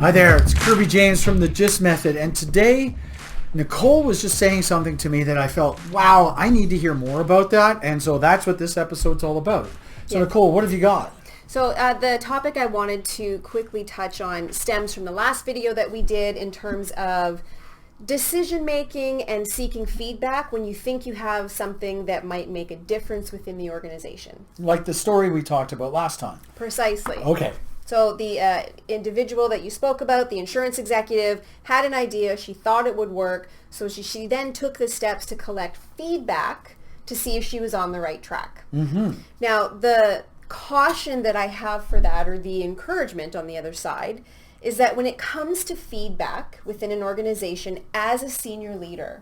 Hi there, it's Kirby James from the GYST Method, and today Nicole was just saying something to me that I felt, wow, I need to hear more about that, and so that's what this episode's all about. So yeah. Nicole, what have you got? So the topic I wanted to quickly touch on stems from the last video that we did in terms of decision making and seeking feedback when you think you have something that might make a difference within the organization. Like the story we talked about last time. Precisely. Okay. So the individual that you spoke about, the insurance executive, had an idea. She thought it would work. So she then took the steps to collect feedback to see if she was on the right track. Mm-hmm. Now, the caution that I have for that, or the encouragement on the other side, is that when it comes to feedback within an organization as a senior leader,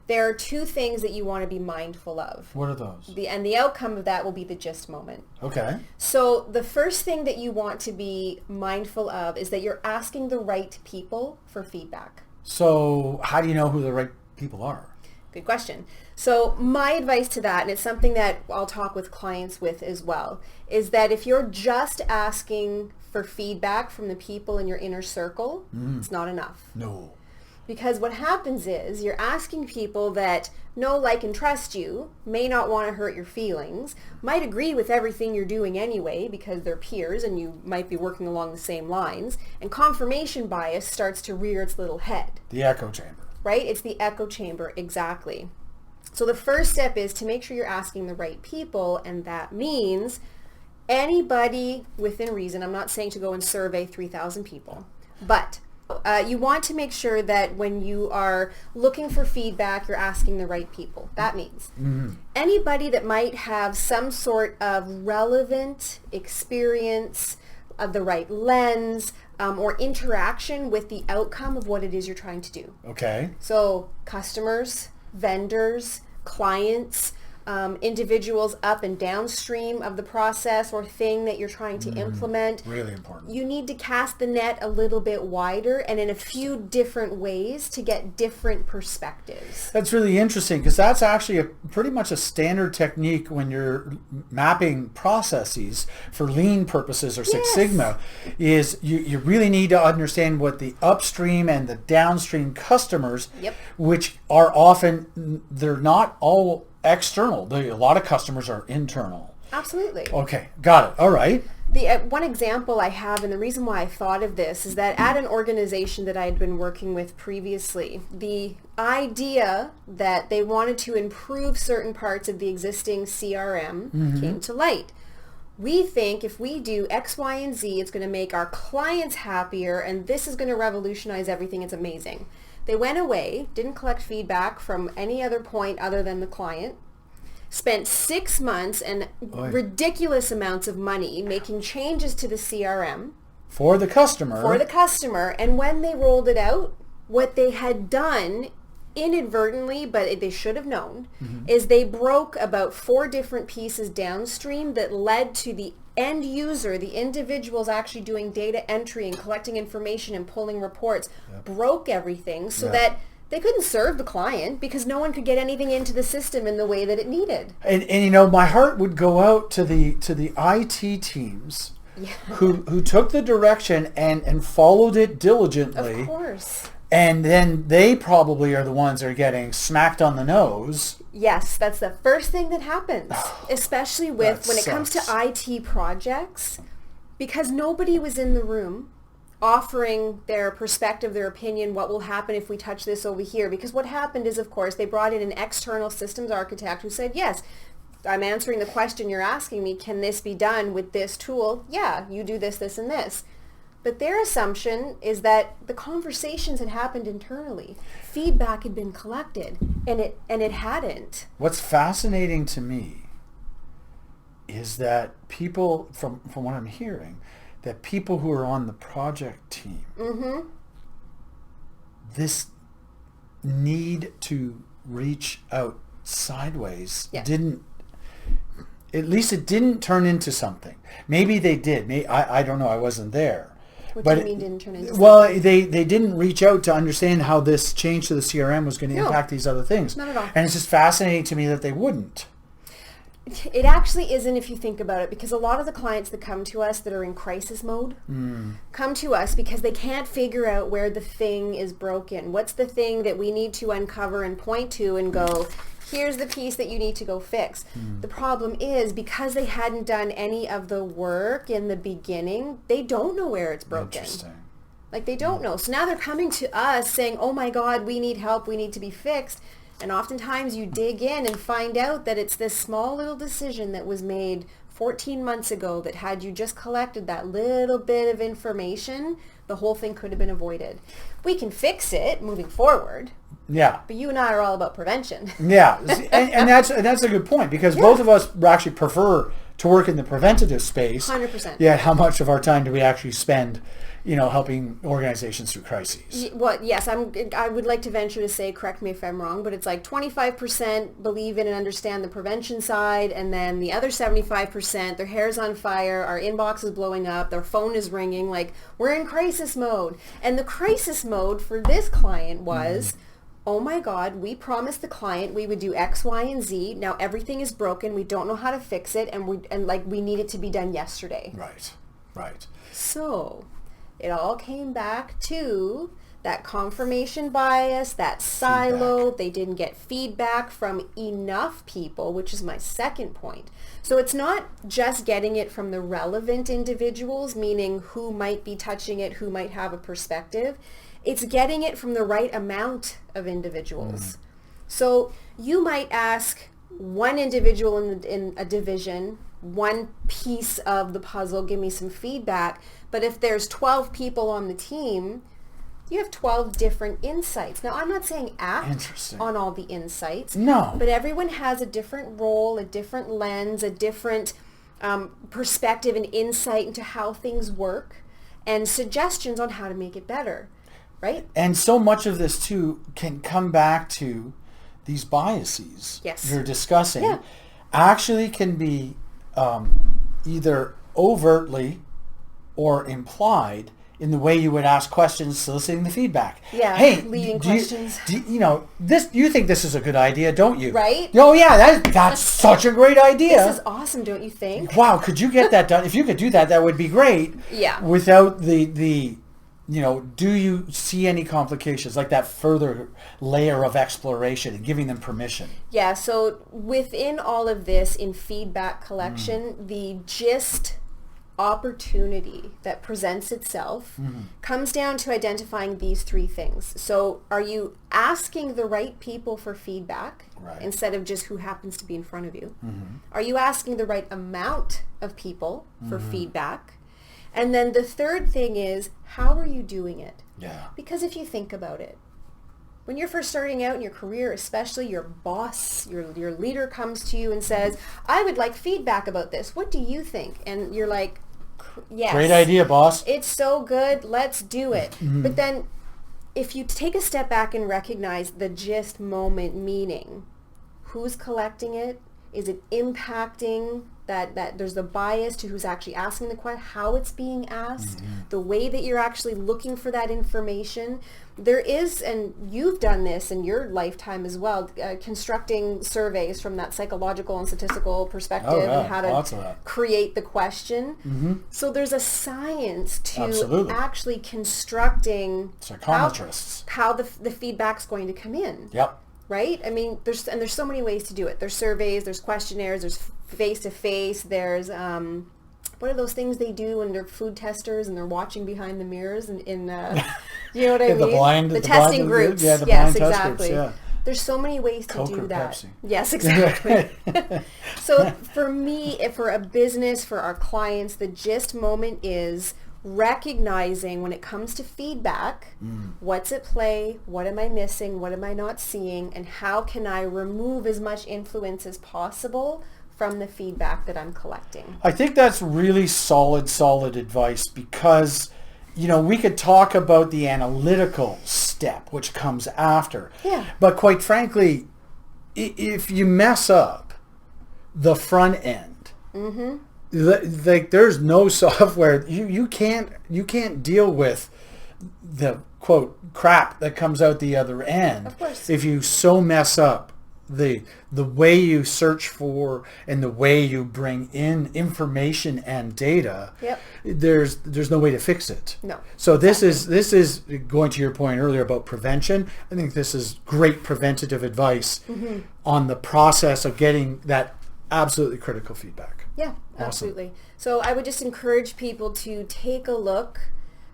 there are two things that you want to be mindful of. What are those? And the outcome of that will be the GYST moment. Okay. So the first thing that you want to be mindful of is that you're asking the right people for feedback. So how do you know who the right people are? Good question. So my advice to that, and it's something that I'll talk with clients with as well, is that if you're just asking for feedback from the people in your inner circle, it's not enough. No. Because what happens is you're asking people that know, like, and trust you, may not want to hurt your feelings, might agree with everything you're doing anyway because they're peers and you might be working along the same lines, and confirmation bias starts to rear its little head. The echo chamber. Right? It's the echo chamber, exactly. So the first step is to make sure you're asking the right people, and that means anybody within reason. I'm not saying to go and survey 3,000 people, but you want to make sure that when you are looking for feedback, you're asking the right people. That means anybody that might have some sort of relevant experience, of the right lens, or interaction with the outcome of what it is you're trying to do. Okay. So customers, vendors, clients, individuals up and downstream of the process or thing that you're trying to implement. Really important. You need to cast the net a little bit wider and in a few different ways to get different perspectives. That's really interesting because that's actually pretty much a standard technique when you're mapping processes for lean purposes or Six Sigma, is you really need to understand what the upstream and the downstream customers, which are often, they're not all external. A lot of customers are internal. Absolutely. Okay, got it. All right. The one example I have, and the reason why I thought of this, is that at an organization that I had been working with previously, the idea that they wanted to improve certain parts of the existing CRM came to light. We think if we do X, Y, and Z, it's going to make our clients happier, and this is going to revolutionize everything. It's amazing. They went away, didn't collect feedback from any other point other than the client, spent 6 months and ridiculous amounts of money making changes to the CRM. For the customer. And when they rolled it out, what they had done inadvertently, but they should have known, is they broke about 4 different pieces downstream that led to the end user, the individuals actually doing data entry and collecting information and pulling reports, broke everything so that they couldn't serve the client because no one could get anything into the system in the way that it needed. And you know, my heart would go out to the IT teams who took the direction and followed it diligently. Of course. And then they probably are the ones that are getting smacked on the nose. Yes, that's the first thing that happens, especially with when it comes to IT projects, because nobody was in the room offering their perspective, their opinion, what will happen if we touch this over here. Because what happened is, of course, they brought in an external systems architect who said, yes, I'm answering the question you're asking me, can this be done with this tool? Yeah, you do this, this, and this. But their assumption is that the conversations had happened internally. Feedback had been collected, and it hadn't. What's fascinating to me is that people, from what I'm hearing, that people who are on the project team, this need to reach out sideways didn't, at least it didn't turn into something. Maybe they did. I don't know. I wasn't there. What do you mean didn't turn into something? Well, they didn't reach out to understand how this change to the CRM was going to impact these other things. Not at all. And it's just fascinating to me that they wouldn't. It actually isn't if you think about it, because a lot of the clients that come to us that are in crisis mode come to us because they can't figure out where the thing is broken. What's the thing that we need to uncover and point to and go, here's the piece that you need to go fix. The problem is, because they hadn't done any of the work in the beginning, they don't know where it's broken. Interesting. Like, they don't know. So now they're coming to us saying, oh my God, we need help, we need to be fixed. And oftentimes you dig in and find out that it's this small little decision that was made 14 months ago that had you just collected that little bit of information, the whole thing could have been avoided. We can fix it moving forward. Yeah. But you and I are all about prevention. Yeah. And that's a good point, because both of us actually prefer to work in the preventative space. 100%. Yeah. How much of our time do we actually spend, helping organizations through crises? Well, yes, I would like to venture to say, correct me if I'm wrong, but it's like 25% believe in and understand the prevention side, and then the other 75%, their hair's on fire, our inbox is blowing up, their phone is ringing, like, we're in crisis mode. And the crisis mode for this client was, oh my God, we promised the client we would do X, Y, and Z. Now everything is broken. We don't know how to fix it, and we need it to be done yesterday. Right. So it all came back to that confirmation bias, that silo. Feedback. They didn't get feedback from enough people, which is my second point. So it's not just getting it from the relevant individuals, meaning who might be touching it, who might have a perspective. It's getting it from the right amount of individuals. So you might ask one individual in a division, one piece of the puzzle, give me some feedback. But if there's 12 people on the team, you have 12 different insights. Now, I'm not saying act on all the insights. No. But everyone has a different role, a different lens, a different perspective and insight into how things work, and suggestions on how to make it better. Right? And so much of this, too, can come back to these biases you're discussing. Actually can be either overtly or implied in the way you would ask questions, soliciting the feedback. Yeah, hey, leading questions. You think this is a good idea, don't you? Right? Oh, yeah, that's such a great idea. This is awesome, don't you think? Wow, could you get that done? If you could do that, that would be great. Yeah. Without the do you see any complications, like that further layer of exploration and giving them permission? Yeah, so within all of this, in feedback collection, the GYST opportunity that presents itself comes down to identifying these three things. So are you asking the right people for feedback instead of just who happens to be in front of you? Are you asking the right amount of people for feedback? And then the third thing is, how are you doing it? Yeah. Because if you think about it, when you're first starting out in your career, especially, your boss, your leader comes to you and says, I would like feedback about this. What do you think? And you're like, yes. Great idea, boss. It's so good. Let's do it. But then if you take a step back and recognize the GYST moment, meaning who's collecting it, is it impacting that there's the bias to who's actually asking the question, how it's being asked, the way that you're actually looking for that information. There is, and you've done this in your lifetime as well, constructing surveys from that psychological and statistical perspective and how to create the question. So there's a science to actually constructing psychometrists how the feedback's going to come in. Yep. Right? I mean, there's so many ways to do it. There's surveys, there's questionnaires, there's face-to-face, there's, what are those things they do when they're food testers and they're watching behind the mirrors in you know what I mean? The testing groups. Yeah, the yes, blind exactly. test groups, yeah. There's so many ways to Coke do or that. Pepsi. Yes, exactly. So for me, for a business, for our clients, the GYST moment is recognizing when it comes to feedback, what's at play, what am I missing, what am I not seeing, and how can I remove as much influence as possible from the feedback that I'm collecting. I think that's really solid advice, because we could talk about the analytical step, which comes after. Yeah. But quite frankly, if you mess up the front end, like there's no software, you can't deal with the quote crap that comes out the other end. Of course. If you so mess up the way you search for and the way you bring in information and data, Yep. there's no way to fix it. No. So this is going to your point earlier about prevention. I think this is great preventative advice on the process of getting that absolutely critical feedback. Yeah, Awesome. absolutely. So I would just encourage people to take a look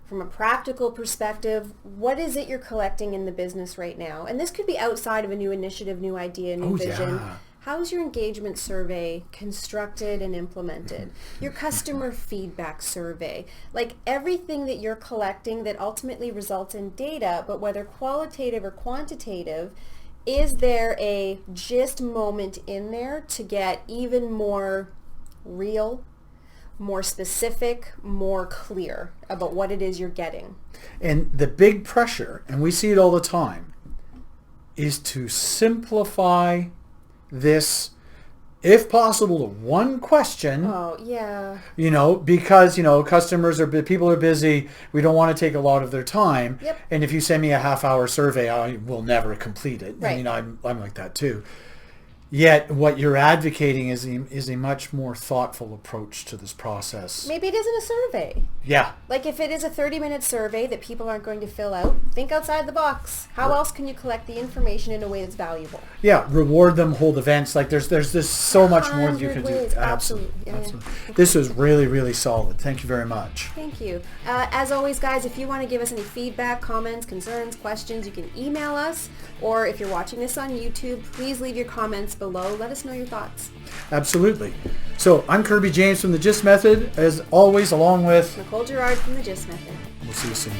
from a practical perspective. What is it you're collecting in the business right now? And this could be outside of a new initiative, new idea, new vision. Yeah. How's your engagement survey constructed and implemented? Your customer feedback survey, like everything that you're collecting that ultimately results in data, but whether qualitative or quantitative, is there a GYST moment in there to get even more real, more specific, more clear about what it is you're getting? And the big pressure, and we see it all the time, is to simplify this, if possible, to one question. Oh, yeah. Because, people are busy. We don't want to take a lot of their time. Yep. And if you send me a half-hour survey, I will never complete it. Right. I'm like that too. Yet what you're advocating is a much more thoughtful approach to this process. Maybe it isn't a survey. Yeah. Like if it is a 30-minute survey that people aren't going to fill out, think outside the box. How else can you collect the information in a way that's valuable? Yeah, reward them, hold events. Like there's so much more that you 100 can ways. do. Absolutely. Yeah. Absolutely. This was really, really solid. Thank you very much. Thank you. As always, guys, if you want to give us any feedback, comments, concerns, questions, you can email us. Or if you're watching this on YouTube, please leave your comments below. Let us know your thoughts. Absolutely. So I'm Kirby James from the GYST Method, as always, along with Nicole Gerard from the GYST Method. We'll see you soon.